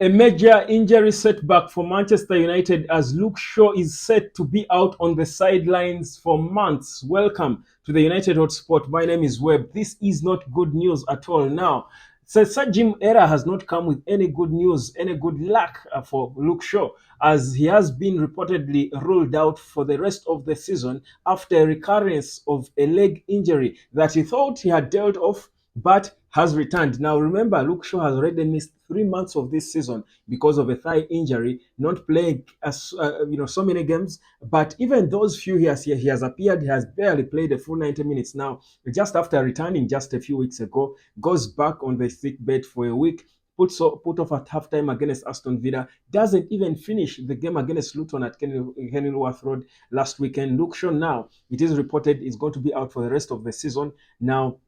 A major injury setback for Manchester United as Luke Shaw is set to be out on the sidelines for months. Welcome to the United Hotspot. My name is Webb. This is not good news at all. Now, Sir Jim Era has not come with any good news, any good luck for Luke Shaw, as he has been reportedly ruled out for the rest of the season after a recurrence of a leg injury that he thought he had dealt off but has returned. Now, remember, Luke Shaw has already missed 3 months of this season because of a thigh injury, not playing so many games. But even those few he has appeared, he has barely played a full 90 minutes now. Just after returning just a few weeks ago, goes back on the sick bed for a week. Put off at halftime against Aston Villa, doesn't even finish the game against Luton at Kenilworth Road last weekend. Luke Shaw now, it is reported, is going to be out for the rest of the season. Now,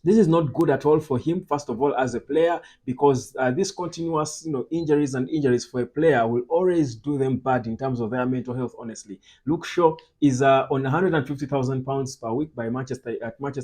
this is not good at all for him, first of all, as a player, because this continuous injuries for a player will always do them bad in terms of their mental health. Honestly, Luke Shaw is on 150,000 pounds per week by Manchester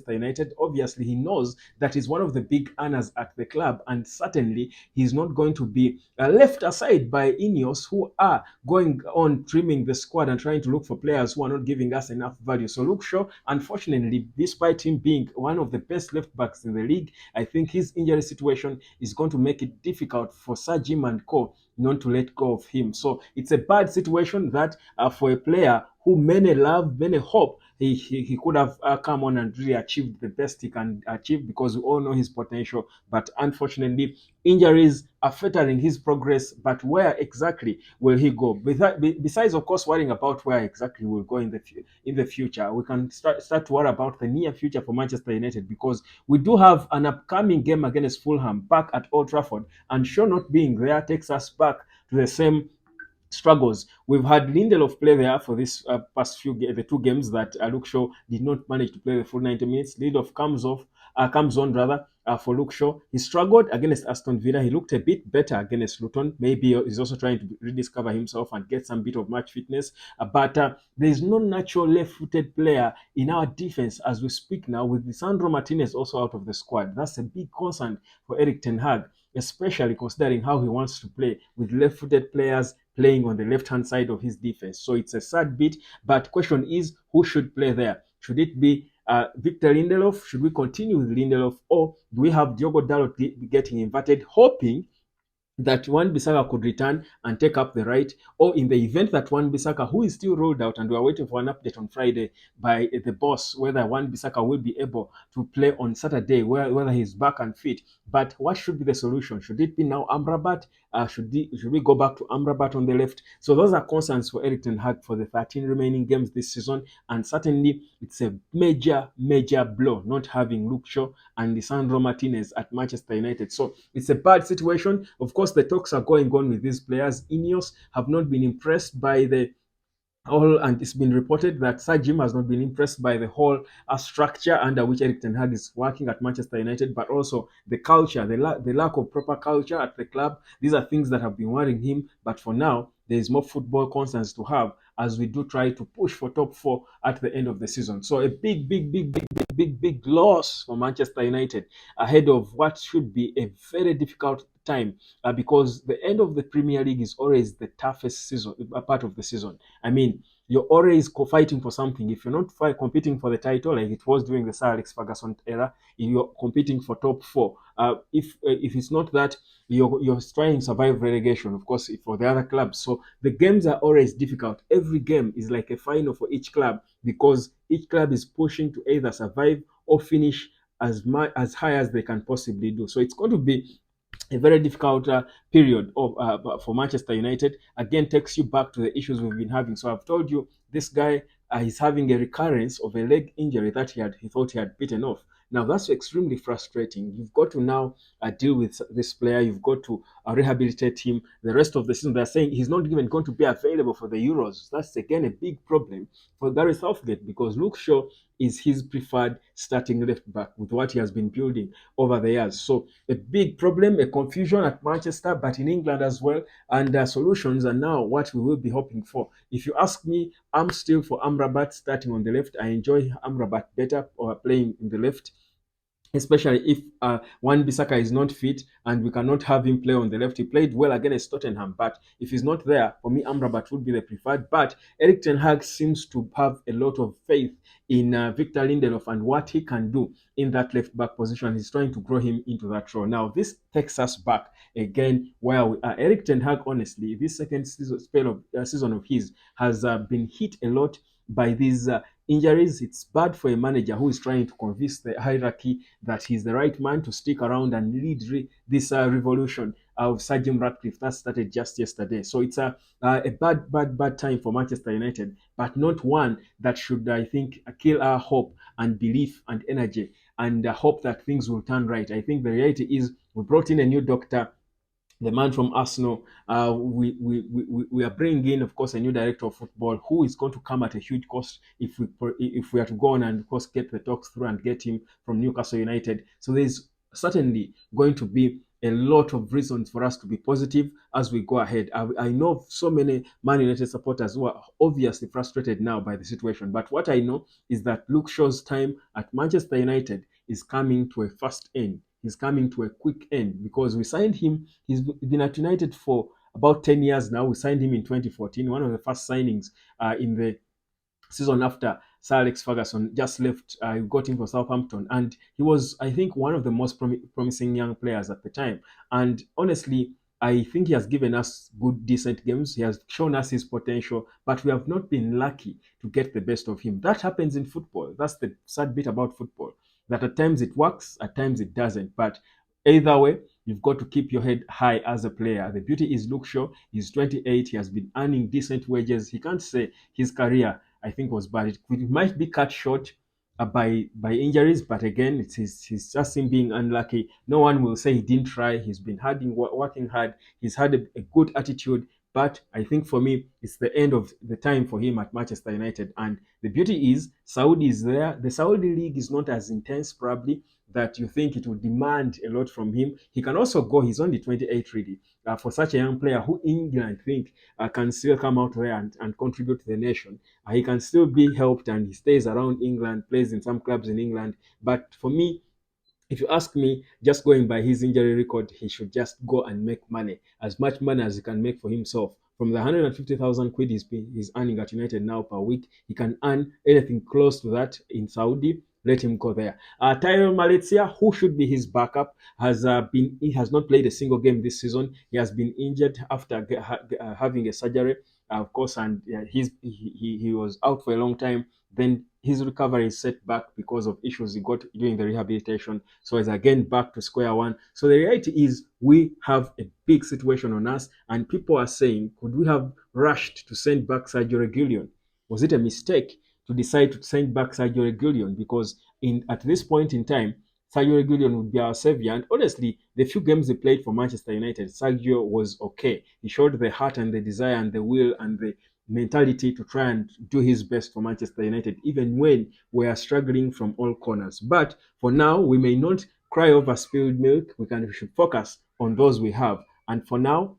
United. Obviously, he knows that he's one of the big earners at the club, and certainly he's not going to be left aside by Ineos, who are going on trimming the squad and trying to look for players who are not giving us enough value. So Luke Shaw, unfortunately, despite him being one of the best left backs in the league, I think his injury situation is going to make it difficult for Sir Jim and co not to let go of him. So it's a bad situation that for a player who many love, many hope he could have come on and really achieved the best he can achieve, because we all know his potential. But unfortunately, injuries are fettering his progress. But where exactly will he go? Besides, of course, worrying about where exactly we'll go in the future, we can start to worry about the near future for Manchester United, because we do have an upcoming game against Fulham back at Old Trafford, and Shaw not being there takes us back to the same struggles. We've had Lindelof play there for this the two games that Luke Shaw did not manage to play the full 90 minutes. Lindelof comes on rather for Luke Shaw. He struggled against Aston Villa. He looked a bit better against Luton. Maybe he's also trying to rediscover himself and get some bit of match fitness. But there is no natural left-footed player in our defense as we speak now, with Lisandro Martinez also out of the squad. That's a big concern for Eric Ten Hag, especially considering how he wants to play with left-footed players playing on the left-hand side of his defense. So it's a sad bit, but question is, who should play there? Should it be Victor Lindelof? Should we continue with Lindelof, or do we have Diogo Dalot getting inverted, hoping that Wan-Bissaka could return and take up the right, or in the event that Wan-Bissaka, who is still rolled out, and we are waiting for an update on Friday by the boss, whether Wan-Bissaka will be able to play on Saturday, whether he's back and fit. But what should be the solution? Should it be now Amrabat? Should we go back to Amrabat on the left? So those are concerns for Eric Ten Hag for the 13 remaining games this season, and certainly it's a major blow not having Luke Shaw and Lisandro Martinez at Manchester United. So it's a bad situation. Of course, the talks are going on with these players. Ineos have not been impressed by the whole, and it's been reported that Sir Jim has not been impressed by the whole structure under which Eric Ten Hag is working at Manchester United, but also the culture, the lack of proper culture at the club. These are things that have been worrying him. But for now, there is more football concerns to have as we do try to push for top four at the end of the season. So a big loss for Manchester United ahead of what should be a very difficult time, because the end of the Premier League is always the toughest season, part of the season. I mean, you're always fighting for something. If you're not competing for the title, like it was during the Sir Alex Ferguson era, you're competing for top four. If it's not that, you're trying to survive relegation, of course, for the other clubs. So the games are always difficult. Every game is like a final for each club, because each club is pushing to either survive or finish as high as they can possibly do. So it's going to be a very difficult period for Manchester United. Again, takes you back to the issues we've been having. So I've told you, this guy is having a recurrence of a leg injury that he thought he had bitten off. Now that's extremely frustrating. You've got to now deal with this player. You've got to rehabilitate him. The rest of the season, they're saying he's not even going to be available for the Euros. That's again a big problem for Gary Southgate, because Luke Shaw is his preferred starting left back with what he has been building over the years. So a big problem, a confusion at Manchester, but in England as well. And solutions are now what we will be hoping for. If you ask me, I'm still for Amrabat starting on the left. I enjoy Amrabat better playing in the left. especially if Wan Bissaka is not fit and we cannot have him play on the left. He played well against Tottenham, but if he's not there, for me, Amrabat would be the preferred. But Eric Ten Hag seems to have a lot of faith in Victor Lindelof and what he can do in that left back position. He's trying to grow him into that role. Now, this takes us back again where we are. Eric Ten Hag, honestly, this second season of his has been hit a lot by these injuries. It's bad for a manager who is trying to convince the hierarchy that he's the right man to stick around and lead this revolution of Sir Jim Ratcliffe that started just yesterday. So it's a bad time for Manchester United, but not one that should, I think, kill our hope and belief and energy and hope that things will turn right. I think the reality is we brought in a new doctor, the man from Arsenal. We are bringing in, of course, a new director of football who is going to come at a huge cost if we are to go on and, of course, get the talks through and get him from Newcastle United. So there's certainly going to be a lot of reasons for us to be positive as we go ahead. I know so many Man United supporters who are obviously frustrated now by the situation, but what I know is that Luke Shaw's time at Manchester United is coming to a fast end. He's coming to a quick end because we signed him. He's been at United for about 10 years now. We signed him in 2014, one of the first signings in the season after Sir Alex Ferguson just left. We got him for Southampton, and he was, I think, one of the most promising young players at the time. And honestly, I think he has given us good, decent games. He has shown us his potential, but we have not been lucky to get the best of him. That happens in football. That's the sad bit about football. That at times it works, at times it doesn't. But either way, you've got to keep your head high as a player. The beauty is Luke Shaw. He's 28. He has been earning decent wages. He can't say his career, I think, was bad. It might be cut short by injuries, but again, it's just him being unlucky. No one will say he didn't try. He's been working hard. He's had a good attitude. But I think for me, it's the end of the time for him at Manchester United. And the beauty is, Saudi is there. The Saudi league is not as intense, probably, that you think it will demand a lot from him. He can also go. He's only 28, really. For such a young player who England think can still come out there and contribute to the nation. He can still be helped and he stays around England, plays in some clubs in England. But for me, if you ask me, just going by his injury record, he should just go and make money, as much money as he can make for himself. From the 150,000 quid he's earning at United now per week, he can earn anything close to that in Saudi. Let him go there. Tyrell Malaysia, who should be his backup, he has not played a single game this season. He has been injured after having a surgery, of course, and he was out for a long time. Then his recovery is set back because of issues he got during the rehabilitation. So he's again back to square one. So the reality is we have a big situation on us, and people are saying, could we have rushed to send back Sergio Reguilon? Was it a mistake to decide to send back Sergio Reguilon? Because at this point in time, Sergio Reguilon would be our savior. And honestly, the few games he played for Manchester United, Sergio was okay. He showed the heart and the desire and the will and the mentality to try and do his best for Manchester United, even when we are struggling from all corners. But for now, we may not cry over spilled milk. We should focus on those we have. And for now,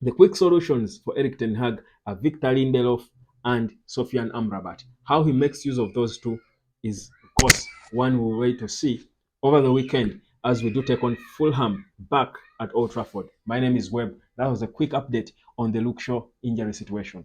the quick solutions for Eric Ten Hag are Victor Lindelof and Sofian Amrabat. How he makes use of those two is, of course, one we'll wait to see over the weekend as we do take on Fulham back at Old Trafford. My name is Webb. That was a quick update on the Luke Shaw injury situation.